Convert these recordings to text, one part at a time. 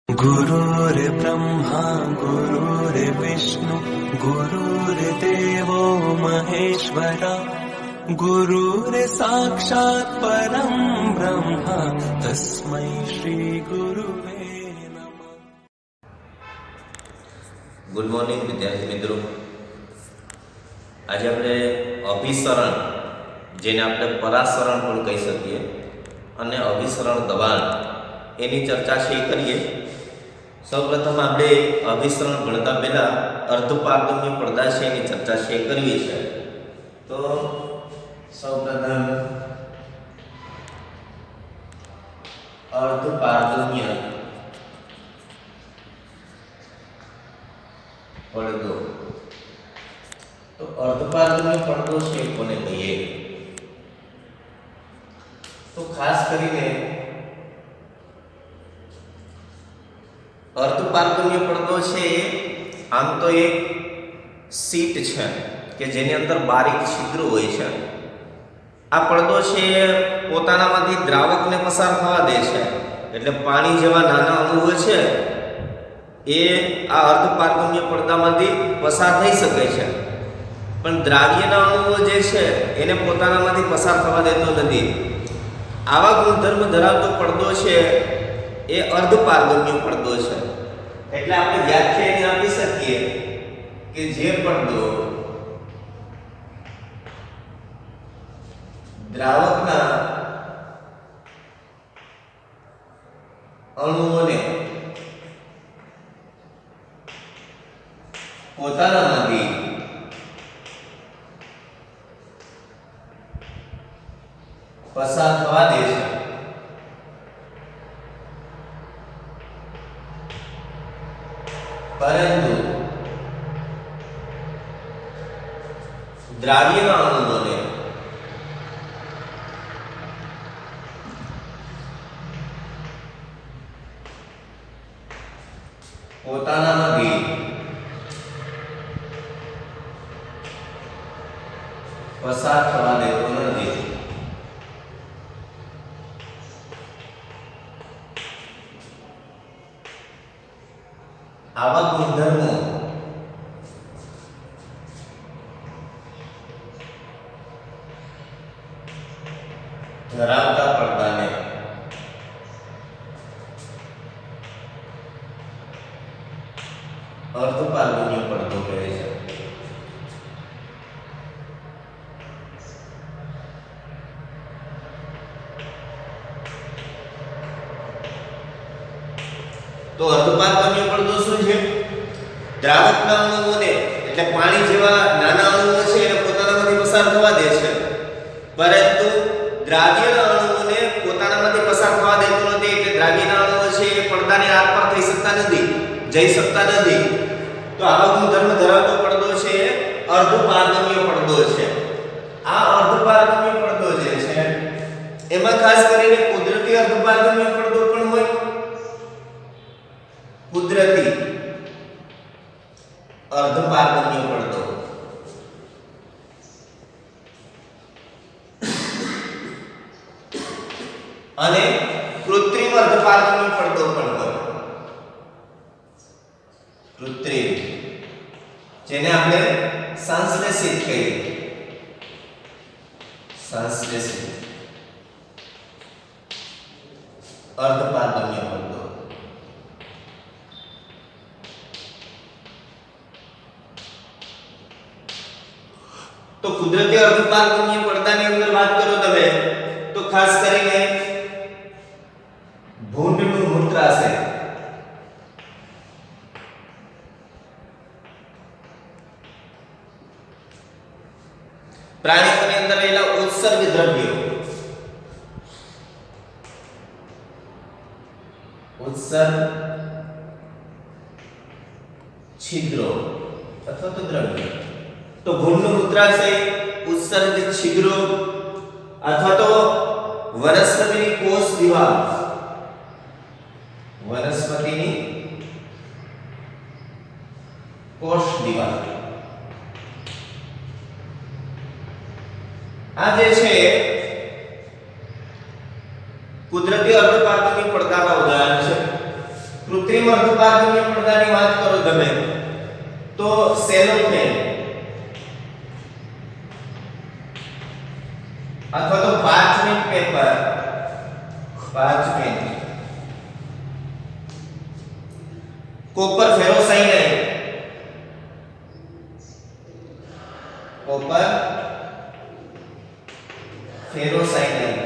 गुरुर्ब्रह्मा गुरुर्विष्णु गुरुर्देवो महेश्वरा गुरुर्साक्षात् परं ब्रह्म तस्मै श्री गुरुवे नमः। गुड मॉर्निंग विद्यार्थी मित्रों, आज આપણે અભિસરણ જેને આપણે પરાસરણ પણ કહી શકીએ અને અભિસરણ દબાણ એની ચર્ચા છે કરીએ। સૌપ્રથમ આપણે અભિસરણ ભણતા પહેલા અર્ધપારગમ્ય પડદા છે એની ચર્ચા છે કરવી છે। તો સૌપ્રથમ અર્ધપારગમ્ય પડદો, તો અર્ધપારગમ્ય પડદો છે કોને કહીએ? તો ખાસ કરીને અર્ધપારગમ્ય પડદો છે આમ તો એક શીટ છે કે જેની અંદર બારીક છિદ્રો હોય છે। આ પડદો છે પોતાનામાંથી દ્રાવકને પસાર થવા દે છે, એટલે પાણી જેવા નાના અણુઓ છે એ આ અર્ધપારગમ્ય પડદામાંથી પસાર થઈ શકે છે, પણ દ્રાવ્યના અણુઓ જે છે એને પોતાનામાંથી પસાર થવા દેતો નથી। આવા ગુણધર્મ ધરાવતો પડદો છે એ અર્ધપારગમ્ય પડદો છે। એટલે આપણે વ્યાખ્યા એને આપી શકીએ કે જે પડદો દ્રાવકના અણુઓને પોતાનામાંથી પસાર થવા દે છે, પરંતુ દ્રાવ્યના અણુઓને પોતાનામાંથી પસાર થવા દેતો નથી। આવા ગુણધર્મો ધરાવતા પડદાને અર્ધપારગમ્ય પડદો કહે છે। તો અર્ધપારગમ્ય પડદો શું છે? દ્રાવકના અણુઓને એટલે પાણી જેવા નાના અણુઓ છે એને પોતાનામાંથી પસાર થવા દે છે, પરંતુ દ્રાવ્યના અણુઓને પોતાનામાંથી પસાર થવા દેતો નથી। એટલે દ્રાવ્યના અણુઓ છે એ પડદાને આરપાર થઈ શકતા નથી, જઈ શકતા નથી। તો આવા ગુણધર્મ ધરાવતો પડદો છે અર્ધપારગમ્ય પડદો છે। આ અર્ધપારગમ્ય પડદો જે છે એમાં ખાસ કરીને કુદરતી અર્ધપારગમ્ય પડદો પણ હોય। કુદરતી અર્ધપારગમ્ય પડદો અને કૃત્રિમ અર્ધપારગમ્ય પડદો પણ હોય। કૃત્રિમ જેને આપણે સંશ્લેષિત કહીએ, સંશ્લેષિત અર્ધપારગમ્ય પડદો। તો કુદરતી અર્ધપારગમ્ય પડદાની અંદર વાત કરો તમે તો ખાસ કરીને ભૂંડનું મૂત્રાશય, પ્રાણીઓની અંદર રહેલા ઉત્સર્ગ દ્રવ્યો, ઉત્સર્ગ છિદ્રો અથવા તો દ્રવ્યો। તો ભૂંડનું મૂત્રાશય, ઉત્સર્ગ છિદ્રો અથવા તો વનસ્પતિની કોષ દિવાલ, વનસ્પતિની કોષ દિવાલ, આ જે છે કુદરતી અર્ધપારગમ્ય પડદાના ઉદાહરણ છે। કૃત્રિમ કૃત્રિમ અર્ધપારગમ્ય પડદાની વાત કરો તમે તો સેલોફેન અથવા તો parchment paper, parchment, copper ferrocyanide, copper ferrocyanide,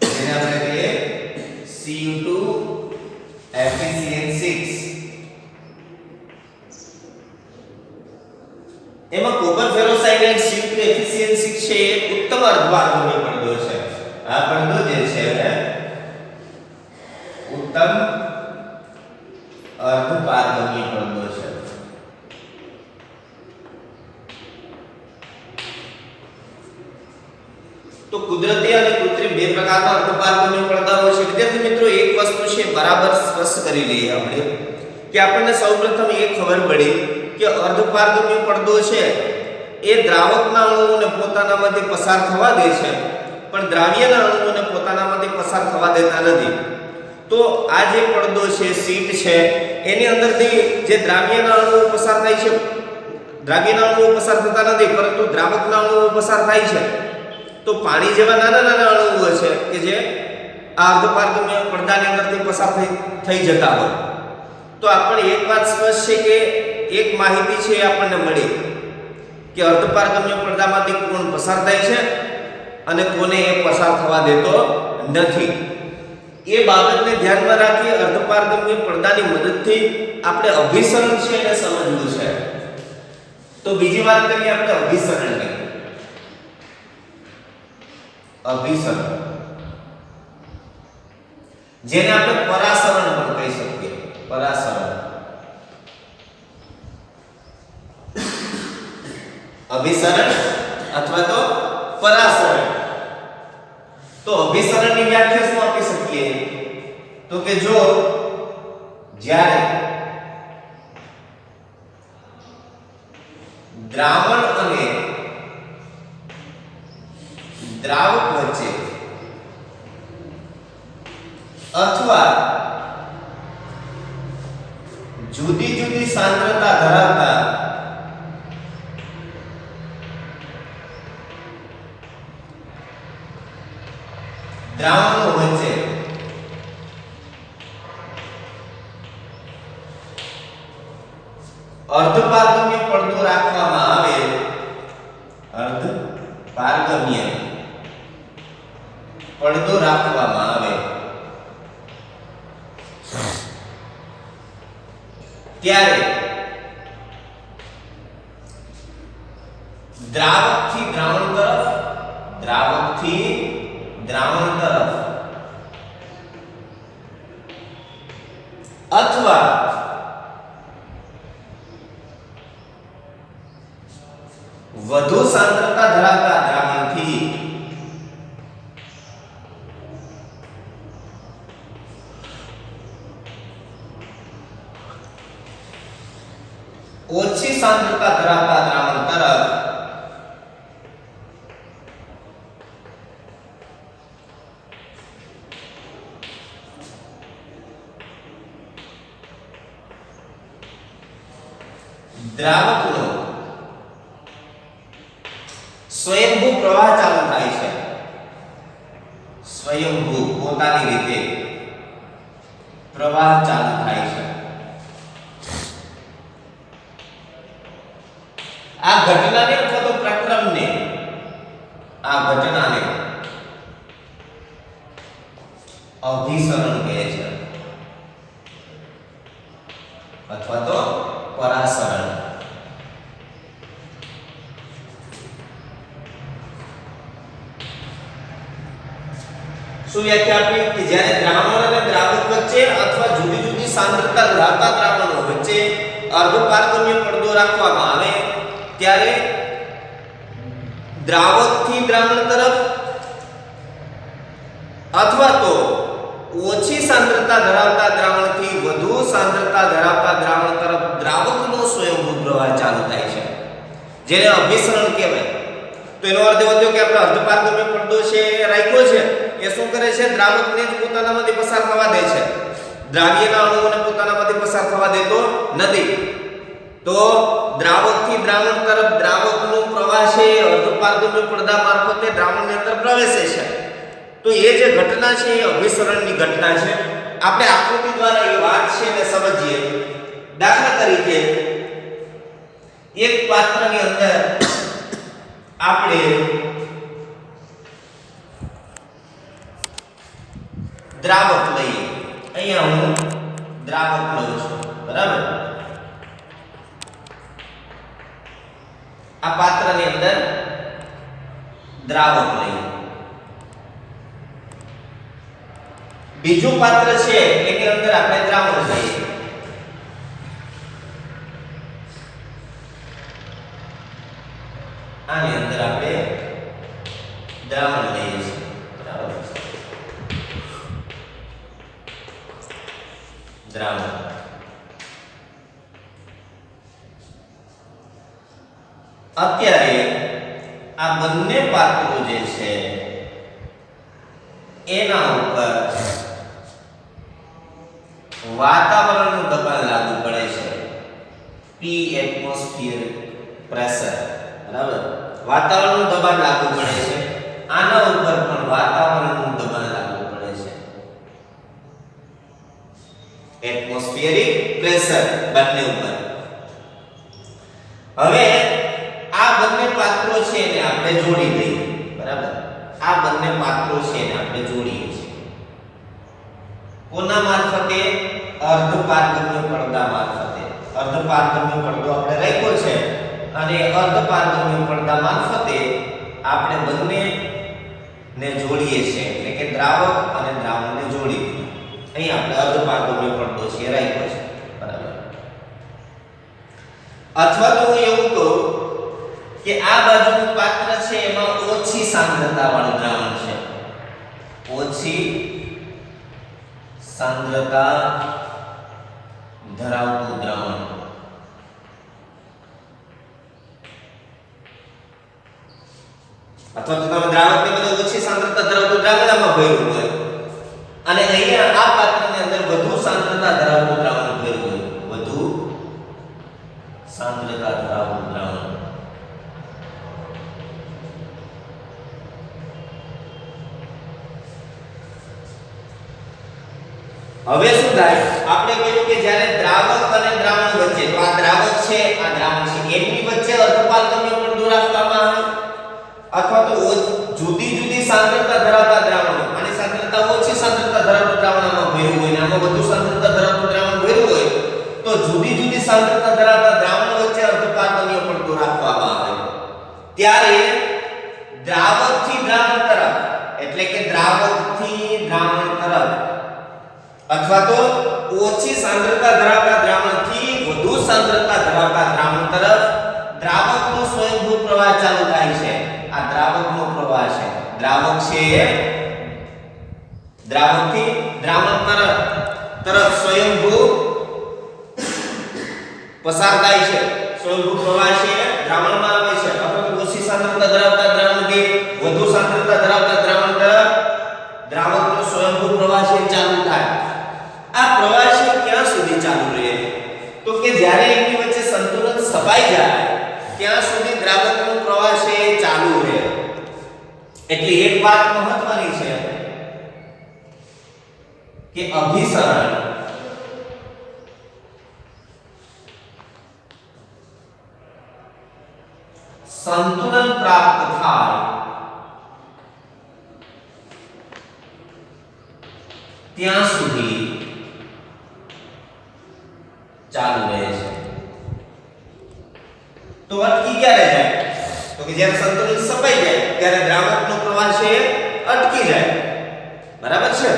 જેને આપણે કહીએ Cu2Fe6. એમાં કોપર ફેરોસાયનાઇડ Cu2Fe6 છે એ ઉત્તમ અર્ધપારગમ્ય પડદો છે. આ પડદો જે છે ઉત્તમ અર્ધપારગમ્ય પડદો છે. તો કુદરતી અને કૃત્રિમ બે પ્રકારના અર્ધપારગમ્ય પડદાઓ છે. વિદ્યાર્થી મિત્રો એક વસ્તુ છે બરાબર સ્પષ્ટ કરી લઈએ આપણે કે આપણને સૌપ્રથમ એ ખબર પડી કે અર્ધપારગમ્ય પડદો છે એ દ્રાવકના અણુઓને પોતાનામાંથી પસાર થવા દે છે પણ દ્રાવ્યના અણુઓને પોતાનામાંથી પસાર થવા દેતા નથી. તો આ જે પડદો છે શીટ છે એની અંદરથી જે દ્રાવ્યના અણુઓ પસાર થાય છે, દ્રાવ્યના અણુઓ પસાર થતા નથી પરંતુ દ્રાવકના અણુઓ પસાર થાય છે. તો પાણી જેવા નાના નાના અણુઓ છે કે જે આ અર્ધપારગમ્ય પડદાની અંદરથી પસાર થઈ જતા હોય. તો આપણને એક વાત સ્પષ્ટ છે કે એક માહિતી છે આપણને મળી કે અર્ધપારગમ્ય પડદામાંથી કોણ પસાર થાય છે અને કોને એ પસાર થવા દેતો નથી. એ બાબતને ધ્યાનમાં રાખી અર્ધપારગમ્ય પડદાની મદદથી આપણે અભિસરણ છે એને સમજવું છે. તો બીજી વાત કરીએ આપણે અભિસરણની. અભિસરણ જેને આપણે પરાસરણ પણ કહી શકીએ. પરાસરણ, અભિસરણ અથવા તો પરાસરણ. તો અભિસરણની વ્યાખ્યા શું આપી શકીએ? તો કે જો જ્યારે દ્રાવણ અને દ્રાવક વચ્ચે અથવા જુદી જુદી સાંદ્રતા ધરાવતા દ્રાવણો વચ્ચે અર્ધપારગમ્ય પડદો રાખવામાં આવે, અર્ધપારગમ્ય પડદો રાખવામાં આવે ત્યારે દ્રાવકથી દ્રાવણ તરફ, દ્રાવકથી દ્રાવણ તરફ અથવા વધુ સાંદ્રતા ધરાવતા દ્રાવણથી ઓછી સાંદ્રતા ધરાવતા દ્રાવણ તરફ દ્રાવકનો સ્વયંભૂ પ્રવાહ ચાલુ થાય છે. સ્વયંભૂ પોતાની રીતે પ્રવાહ ચાલુ થાય છે. આ ઘટનાને અથવા તો પ્રક્રમને, આ ઘટનાને અભિસરણ કહે છે અથવા તો પરાસરણ. શું વ્યાખ્યા આપી કે જ્યારે દ્રાવણ અને દ્રાવક વચ્ચે અથવા જુદી જુદી સાંદ્રતા ધરાવતા દ્રાવણો વચ્ચે અર્ધપારગમ્ય પડદો રાખવામાં આવે ત્યારે દ્રાવકથી દ્રાવણ તરફ અથવા તો ઓછી સાંદ્રતા ધરાવતા દ્રાવણથી વધુ સાંદ્રતા ધરાવતા દ્રાવણ તરફ દ્રાવકનો સ્વયંભૂ પ્રવાહ ચાલુ થાય છે, જેને અભિસરણ કહેવાય. તો એનો અર્થ એવો થયો કે આપણે અર્ધપારગમ્ય પડદો છે રાખ્યો છે, એ શું કરે છે? દ્રાવકને જ પોતાનામાંથી પસાર થવા દે છે, દ્રાવ્યના અણુઓને પોતાનામાંથી પસાર થવા દેતો નથી. તો દ્રાવકથી દ્રાવણ તરફ દ્રાવકનો પ્રવાહ છે અર્ધપારગમ્ય પડદા મારફતે દ્રાવણની અંદર પ્રવેશે છે. તો એ જે ઘટના છે એ અભિસરણની ઘટના છે. આપણે આકૃતિ દ્વારા એ વાત છે ને સમજીએ. દાખલા તરીકે એક પાત્રની અંદર આપણે દ્રાવક લઈએ. અહીંયા હું દ્રાવક લઉં છું, બરાબર? આ પાત્રની અંદર દ્રાવક લઈએ. બીજું પાત્ર છે એની અંદર આપણે દ્રાવણ લઈએ. આની અંદર આપણે દ્રાવણ લઈએ છીએ, બરાબર? દ્રાવણ. અત્યારે આ બંને પાત્રો જે છે એના ઉપર વાતાવરણનું દબાણ લાગુ પડે છે, પી એટમોસ્ફિયરિક પ્રેશર, બરાબર? વાતાવરણનું દબાણ લાગુ પડે છે. આના ઉપર પણ વાતાવરણનું દબાણ લાગુ પડે છે, એટમોસ્ફિયરિક પ્રેશર બંને ઉપર. હવે આ બંને પાત્રો છે એને આપણે જોડી દઈએ, બરાબર? આ બંને પાત્રો છે એને આપણે જોડીએ છીએ. કોના મારફતે? અર્ધપારગમ્ય પડદા મારફતે. અર્ધપારગમ્ય પડદો આપણે રાખ્યો છે અને અર્ધપારગમ્ય પડદા મારફતે આપણે બંનેને જોડીએ છીએ, એટલે કે દ્રાવક અને દ્રાવણને જોડી દીધું. અહીં આપણે અર્ધપારગમ્ય પડદો છે રાખ્યો છે, બરાબર? અથવા તો હું એવું કહું કે આ બાજુનું પાત્ર છે એમાં ઓછી સાંદ્રતા વાળું દ્રાવણ છે, ઓછી સાંદ્રતા ધરાવતું દ્રાવણ. અથવા તો તમે દ્રાવકને બધું ઓછી સાંદ્રતા ધરાવતું દ્રાવણ આમાં ભર્યું હોય અને અહીંયા આ પાત્રની અંદર વધુ સાંદ્રતા ધરાવતું દ્રાવણ ભર્યું હોય, વધુ સાંદ્રતા ધરાવતું દ્રાવણ. હવે શું થાય? આપણે કહ્યું કે જ્યારે દ્રાવક અને દ્રાવણ વચ્ચે, તો આ દ્રાવક છે આ દ્રાવણ છે, એમની વચ્ચે અર્ધપારગમ્ય પડદો રાખવામાં આવે અથવા તો જુદી જુદી સાંદ્રતા ધરાવતા દ્રાવણો, આની સાંદ્રતા ઓછી સાંદ્રતા ધરાવતું દ્રાવણમાં ભર્યું હોય ને આમાં વધુ સાંદ્રતા ધરાવતું દ્રાવણ ભર્યું હોય, તો જુદી જુદી સાંદ્રતા ધરાવતા દ્રાવણો વચ્ચે અર્ધપારગમ્ય પડદો રાખવામાં આવે. ત્યારે દ્રાવકથી દ્રાવણ તરફ, એટલે કે દ્રાવકથી દ્રાવણ તરફ અથવા તો ઓછી સાંદ્રતા ધરાવતા દ્રાવણથી વધુ સાંદ્રતા ધરાવતા દ્રાવણ તરફ દ્રાવકનો સ્વયંભૂ પ્રવાહ ચાલુ થાય છે. આ દ્રાવકનો પ્રવાહ છે. દ્રાવક છે દ્રાવકથી દ્રાવણ તરફ સ્વયંભૂ પસાર થાય છે. સ્વયંભૂ પ્રવાહ છે દ્રાવણમાં આવે છે અથવા તો ઓછી સાંદ્રતા ધરાવતા દ્રાવણથી વધુ સાંદ્રતા ધરાવતા દ્રાવણ તરફ દ્રાવકનો સ્વયંભૂ પ્રવાહ છે ચાલુ થાય. આ પ્રવાહ છે ક્યાં સુધી ચાલુ રહે? તો કે જ્યારે એની વચ્ચે સંતુલન સ્થપાઈ જાય ત્યાં સુધી દ્રાવકનો પ્રવાહ છે ચાલુ રહે. એટલે એક વાત મહત્વની છે કે અભિસરણ સંતુલન પ્રાપ્ત થાય ત્યાં સુધી ચાલુ રહે છે. તો અટકી ક્યારે જાય? તો કે જ્યારે સંતુલન સ્થપાઈ જાય ત્યારે દ્રાવકનો પ્રવાહ છે અટકી જાય, બરાબર છે?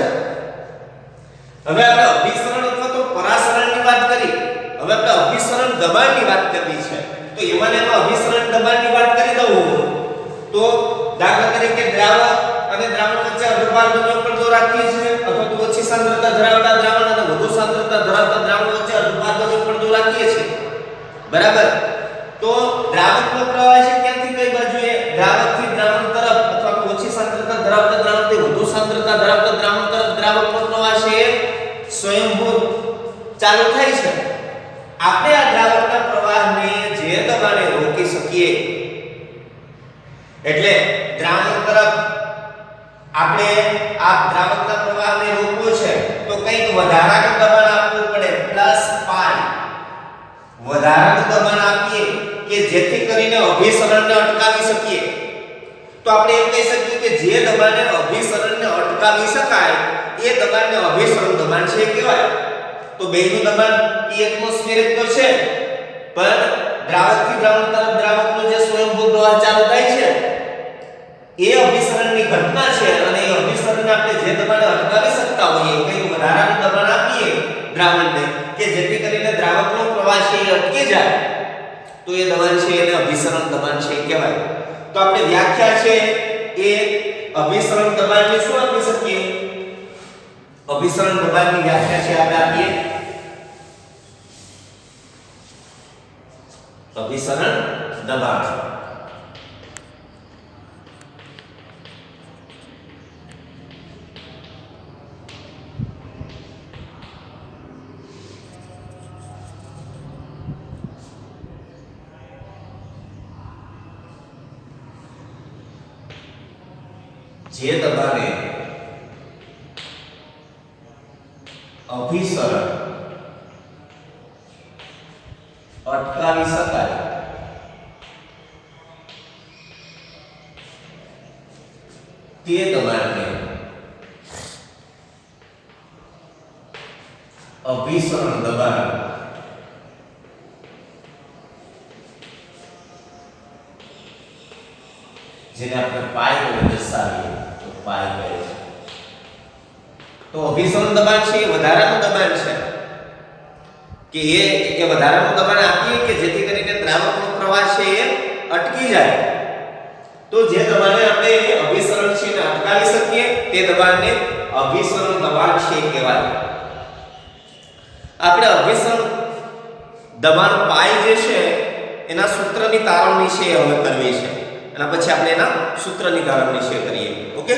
હવે આપણે અભિસરણ અથવા તો પરાસરણની વાત કરી. હવે આપણે અભિસરણ દબાણની વાત કરવી છે. તો એમાં અભિસરણ દબાણની વાત કરી દઉં તો દાખલા તરીકે દ્રાવક અને દ્રાવણ વચ્ચે અર્ધપારગમ્ય પડદો રાખીએ છીએ અથવા તો ઓછી સાંદ્રતા ધરાવતા દ્રાવણ અને વધુ સાંદ્રતા ધરાવતા દ્રાવણ વચ્ચે અર્ધપારગમ્ય પડદો રાખીએ છીએ, બરાબર? તો દ્રાવકનો પ્રવાહ છે ક્યાંથી કઈ બાજુએ? દ્રાવકથી દ્રાવણ તરફ અથવા તો ઓછી સાંદ્રતા ધરાવતા દ્રાવણથી વધુ સાંદ્રતા પ્રવાહ છે સ્વયંભૂ ચાલુ થાય છે. આપણે આ દ્રાવકના પ્રવાહને જે દબાણે રોકી શકીએ, એટલે દ્રાવક તરફ આપણે આ દ્રાવકના પ્રવાહને રોકવો છે તો કંઈક વધારાનું દબાણ આપવું પડે, +π વધારાનું દબાણ આપીએ કે જેથી કરીને અભિસરણને અટકાવી શકીએ. તો આપણે એમ કહી શકીએ કે જે દબાણે અભિસરણને અટકાવી શકાય એ દબાણને અભિસરણ દબાણ છે કહેવાય. તો બેનું દબાણ P એટમોસ્ફિયરિક તો છે, પણ દ્રાવકથી દ્રાવક તરફ દ્રાવકનો જે સ્વયંભૂ પ્રવાહ ચાલુ થાય છે એ અભિસરણની ઘટના છે, અને એ અભિસરણને આપણે જે દબાણે અટકાવી શકતા હોઈએ, કંઈક વધારાનું દબાણ આપીએ દ્રાવણને કે જેથી કરીને દ્રાવકનો પ્રવાહ છે એ અટકી જાય, તો એ દબાણ છે એને અભિસરણ દબાણ છે કહેવાય. તો આપણે વ્યાખ્યા છે એ અભિસરણ દબાણની શું આપી શકીએ? અભિસરણ દબાણની વ્યાખ્યા છે આપણે આપીએ અભિસરણ દબાણ. જે દબાણે અભિસરણ અટકાવી શકાય તે દબાણને અભિસરણ દબાણ જેને આપણે પાઈ વડે દર્શાવીએ તો પાઈ કહે છે. તો અભિસરણ દબાણ છે એ વધારાનું દબાણ છે કે એ વધારાનું દબાણ આપીએ કે જેથી કરીને દ્રાવકનો પ્રવાહ છે એ અટકી જાય. તો જે દબાણને આપણે અભિસરણ છે ને અટકાવી શકીએ તે દબાણને અભિસરણ દબાણ છે કહેવાય. આપણે અભિસરણ દબાણ પાઈ જે છે એના સૂત્રની તારવણી છે હવે કરવી છે, અને પછી આપણે એના સૂત્રની તારવણી છે કરીએ. ઓકે.